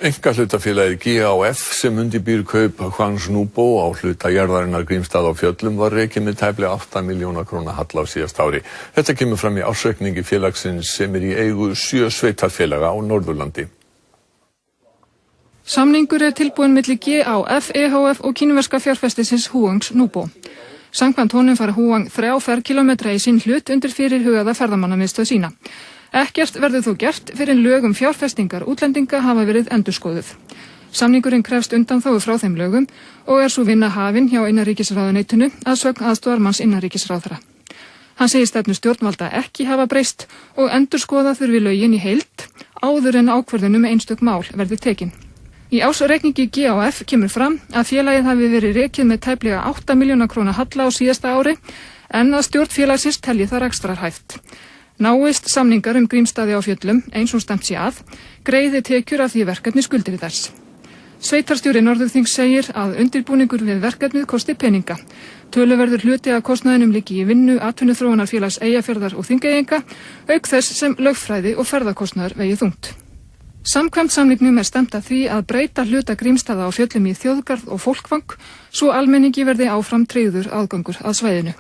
Einkahlutafélagið GAF sem undirbýr kaup Hvans Núbó á hluta jarðarinnar Grímsstaða á Fjöllum var rekið með tæplega 8 milljóna króna halla á síðasta ári. Þetta kemur fram í ársreikningi félagsins sem í eigu 7 sveitarfélaga á Norðurlandi. Samningur tilbúinn milli GAF, EHF og kínverska fjárfestisins Hvans Núbó. Samkvæmt honum fara Hvang 3 ferkílómetra í sinn hlut undir fyrirhugaða ferðamannamiðstöð sína. Ekkert verður þó gert fyrr en lög fjárfestingar útlendinga hafa verið endurskoðuð. Samningurinn krefst undanþágu frá þeim lögum og sú vinna hafin hjá innanríkisráðuneytinu að sögn aðstoðarmanns innanríkisráðherra. Hann segir stefnu stjórnvalda ekki hafa breyst og endurskoða þurfi lögin í heild áður en ákvörðun einstök mál verði tekin. Í ársreikningi GAF kemur fram að félagið hafi verið rekið með tæplega 8 milljóna króna halla á síðasta ári en að stjórn félagsins telji það rekstrarhæft. Náist samningar Grímsstaði á Fjöllum eins og stefnt sé að, greiði tekjur af því verkefni skuldir þess. Sveitarstjóri Norðurþings segir að undirbúningur við verkefnið kosti peninga. Töluverður hluti af kostnaðinum liggi í vinnu atvinnuþróunarfélags Eyjafjarðar og Þingeyinga, auk þess sem lögfræði og ferðakostnaður vegi þungt. Samkvæmt samningnum stefnt að því að breyta hluta Grímsstaða á Fjöllum í þjóðgarð og fólkvang, svo almenningi verði áfram tryggður aðgangur að svæðinu.